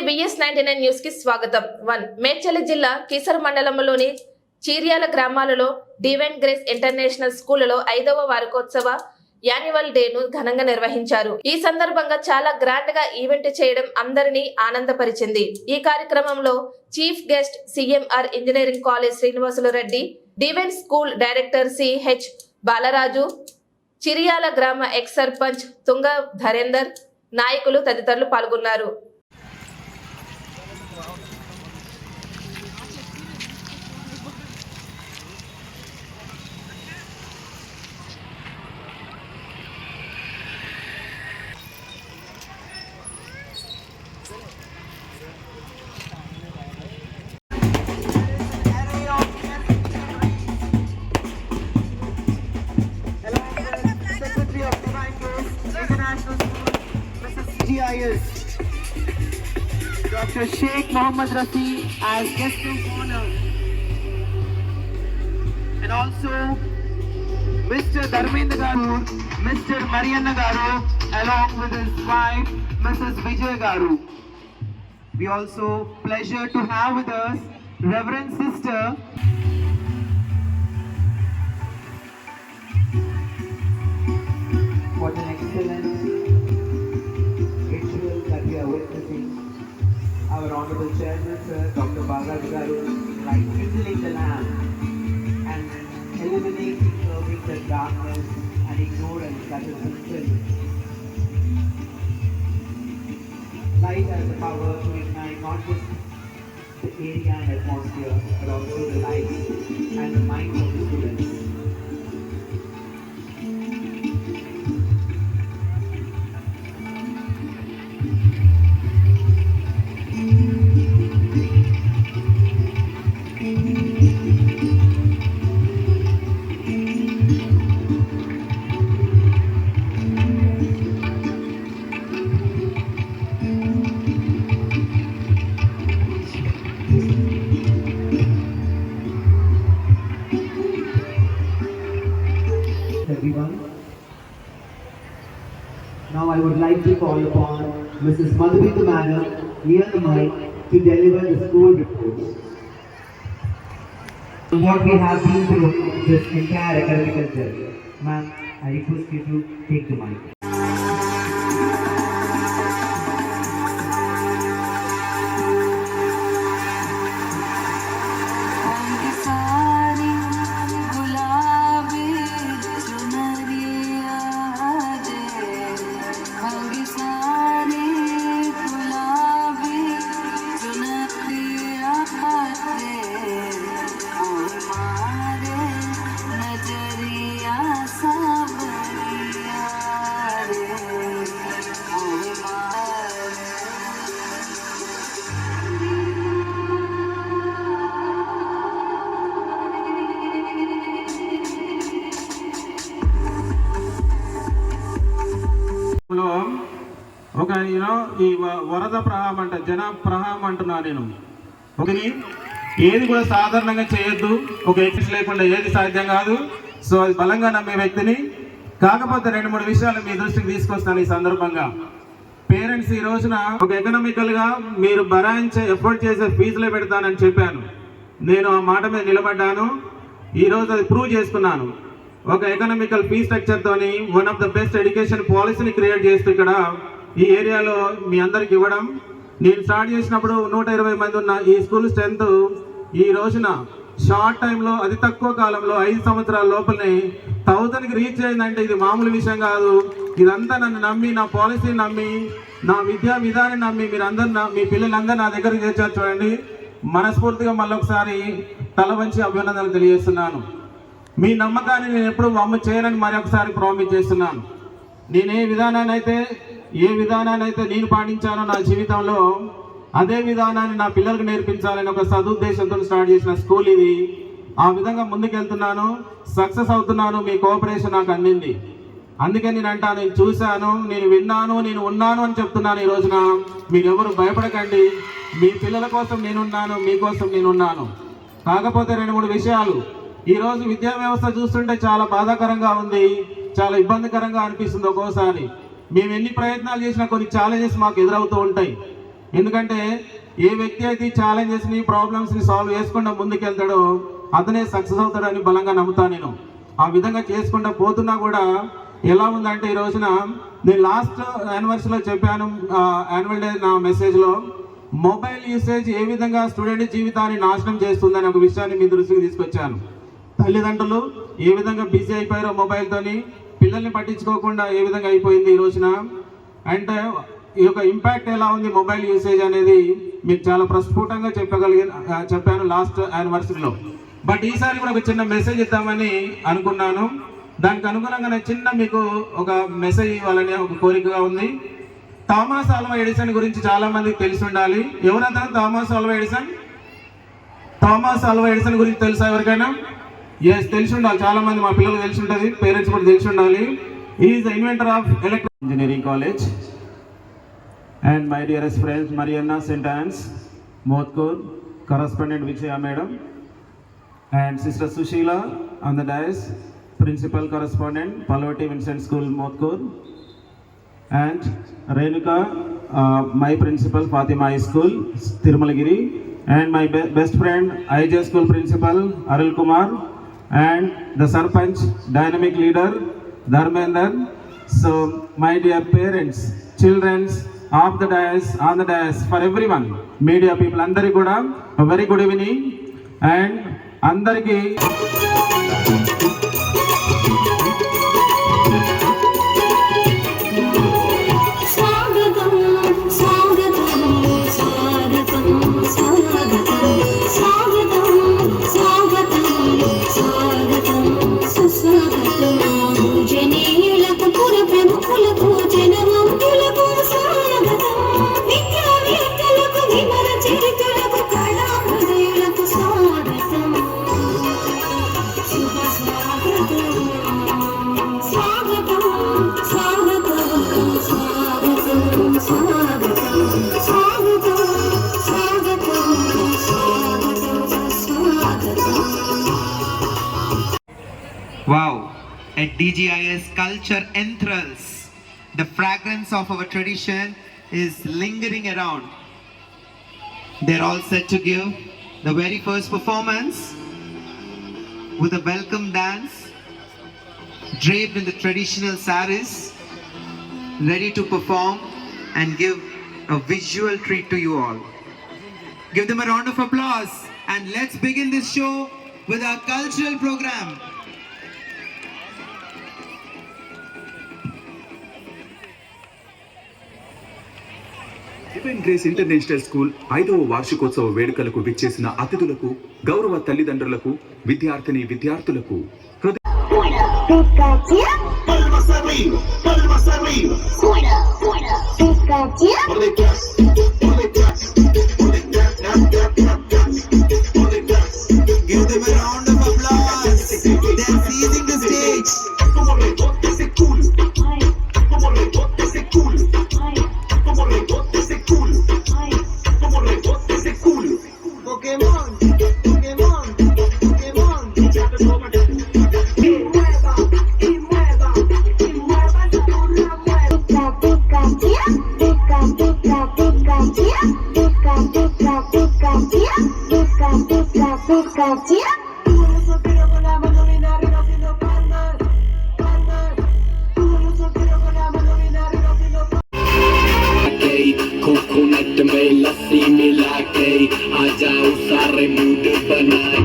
VS99 news కి స్వాగతం. 1 మేడ్చల్ జిల్లా కీసర మండలంలోని చీర్యాల గ్రామాలలో డివైన్ గ్రేస్ ఇంటర్నేషనల్ స్కూల్లో 5వ వార్షికోత్సవ యాన్యువల్ డే ను ఘనంగా నిర్వహించారు. ఈ సందర్భంగా చాలా గ్రాండ్ గా ఈవెంట్ చేయడం అందరినీ ఆనందపరిచింది. ఈ కార్యక్రమంలో chief guest CMR engineering college Srinivasulu Reddy, divine school director CH Balaraju, Chiriyala గ్రామ ఎక్స్ సర్పంచ్ తుంగ ధరేందర్, నాయకులు తదితరులు పాల్గొన్నారు. Dr. Sheikh Mohammed Rafi as guest of honor, and also Mr. Dharmendra Garu, Mr. Marianna Garu, along with his wife Mrs. Vijay Garu. We also pleasure to have with us Reverend Sister what an excellent ritual that we are witnessing. Our Honorable Chairman, Sir, Dr. Balraj Garu, like kindling the lamp and eliminating serving the darkness and ignorance that is fulfilled. Light has the power to ignite not just the area and atmosphere, but also the lives and the minds of the students. Everyone. Now I would like to call upon Mrs. Madhurita Madam near the mic to deliver the school reports. What we have been through this entire academic journey. Ma'am, I request you to take the mic. ఒక ఈ వరద ప్రవాహం అంట జన ప్రవాహం అంటున్నా నేను ఒకటి ఏది కూడా సాధారణంగా చేయొద్దు. ఒక ఎక్స్ లేకుండా ఏది సాధ్యం కాదు. సో అది బలంగా నమ్మే వ్యక్తిని. కాకపోతే 2-3 విషయాలు మీ దృష్టికి తీసుకొస్తాను ఈ సందర్భంగా. పేరెంట్స్ ఈ రోజున ఒక ఎకనామికల్గా మీరు భరాయించే ఎఫర్ట్ చేసే ఫీజులే పెడతానని చెప్పాను. నేను ఆ మాట మీద నిలబడ్డాను. ఈరోజు అది ప్రూవ్ చేసుకున్నాను. ఒక ఎకనామికల్ ఫీ స్ట్రక్చర్తోని one of the best education పాలసీని క్రియేట్ చేస్తూ ఇక్కడ ఈ ఏరియాలో మీ అందరికి ఇవ్వడం. నేను స్టార్ట్ చేసినప్పుడు 120 మంది ఉన్న ఈ స్కూల్ స్ట్రెంత్ ఈ రోజున షార్ట్ టైంలో అతి తక్కువ కాలంలో 5 సంవత్సరాల లోపలనే 1000కి రీచ్ అయిందంటే ఇది మామూలు విషయం కాదు. ఇదంతా నన్ను నమ్మి, నా పాలసీని నమ్మి, నా విద్యా విధానాన్ని నమ్మి మీరందరూ మీ పిల్లలందరూ నా దగ్గరికి చేర్చారు. చూడండి, మనస్ఫూర్తిగా మళ్ళొకసారి తల వంచి అభినందనలు తెలియజేస్తున్నాను. మీ నమ్మకాన్ని నేను ఎప్పుడు వమ్ము చేయనని మరొకసారి ప్రామిస్ చేస్తున్నాను. నేను ఏ విధానాన్ని అయితే నేను పాటించానో నా జీవితంలో అదే విధానాన్ని నా పిల్లలకు నేర్పించాలని ఒక సదుద్దేశంతో స్టార్ట్ చేసిన స్కూల్ ఇది. ఆ విధంగా ముందుకెళ్తున్నాను, సక్సెస్ అవుతున్నాను. మీ కోఆపరేషన్ నాకు అందింది. అందుకే నేను అంటాను, నేను చూశాను, నేను విన్నాను, నేను ఉన్నాను అని చెప్తున్నాను. ఈ రోజున మీరెవరు భయపడకండి. మీ పిల్లల కోసం నేనున్నాను, మీకోసం నేనున్నాను. కాకపోతే 2-3 విషయాలు ఈ రోజు విద్యా వ్యవస్థ చూస్తుంటే చాలా బాధాకరంగా ఉంది, చాలా ఇబ్బందికరంగా అనిపిస్తుంది. ఒక్కోసారి మేము ఎన్ని ప్రయత్నాలు చేసినా కొన్ని ఛాలెంజెస్ మాకు ఎదురవుతూ ఉంటాయి. ఎందుకంటే ఏ వ్యక్తి అయితే ఛాలెంజెస్ని ప్రాబ్లమ్స్ని సాల్వ్ చేసుకుంటూ ముందుకెళ్తాడో అతనే సక్సెస్ అవుతాడని బలంగా నమ్ముతాను నేను. ఆ విధంగా చేసుకుంటూ పోతున్నా కూడా ఎలా ఉందంటే ఈ రోజున నేను లాస్ట్ యానివర్సరీలో చెప్పాను, యాన్యువల్ డే నా మెసేజ్లో, మొబైల్ యూసేజ్ ఏ విధంగా స్టూడెంట్ జీవితాన్ని నాశనం చేస్తుందని ఒక విషయాన్ని మీ దృష్టికి తీసుకొచ్చాను. తల్లిదండ్రులు ఏ విధంగా బిజీ అయిపోయారో మొబైల్తోని, పిల్లల్ని పట్టించుకోకుండా ఏ విధంగా అయిపోయింది ఈ రోజున, అంటే ఈ యొక్క ఇంపాక్ట్ ఎలా ఉంది మొబైల్ యూసేజ్ అనేది మీకు చాలా ప్రస్ఫుటంగా చెప్పాను లాస్ట్ యానివర్సరీలో. బట్ ఈసారి కూడా ఒక చిన్న మెసేజ్ ఇద్దామని అనుకున్నాను. దానికి అనుగుణంగా నేను చిన్న మీకు ఒక మెసేజ్ ఇవ్వాలని ఒక కోరికగా ఉంది. థామస్ ఆల్వా ఎడిసన్ గురించి చాలా మందికి తెలిసి ఉండాలి. ఎవరంతా Thomas Alva Edison? Thomas Alva Edison గురించి తెలుసా ఎవరికైనా? ఎస్, తెలిసి ఉండాలి. చాలా మంది మా పిల్లలు తెలిసి ఉంటుంది, పేరెంట్స్ కూడా తెలిసి ఉండాలి. Is the inventor of electrical engineering college. And my dearest friends, Marianna St. Anne's, Modhkur, correspondent Vijaya Madam, and Sister Sushila on the dais, principal correspondent, Palavati Vincent School, Modhkur, and Renuka, my principal, Fatima High School, Tirumalagiri, and my best friend, IJ School principal, Arul Kumar, and the Sarpanch, dynamic leader, Dharmender. So, my dear parents, children's, of the dais, on the dais, for every one, media people అందరికీ కూడా very good evening. And అందరికీ Wow, at DGIS culture enthralls. The fragrance of our tradition is lingering around. They're all set to give the very first performance with a welcome dance, draped in the traditional saris, ready to perform and give a visual treat to you all. Give them a round of applause and let's begin this show with our cultural program. Divine grace international school 5వ వార్షికోత్సవ వేడుకలకు విచ్చేసిన అతిథులకు, గౌరవ తల్లిదండ్రులకు, విద్యార్థులకు Give them a round of applause. They're seizing the stage. Coconut में लस्सी मिला के आ जाओ सारे मूड बना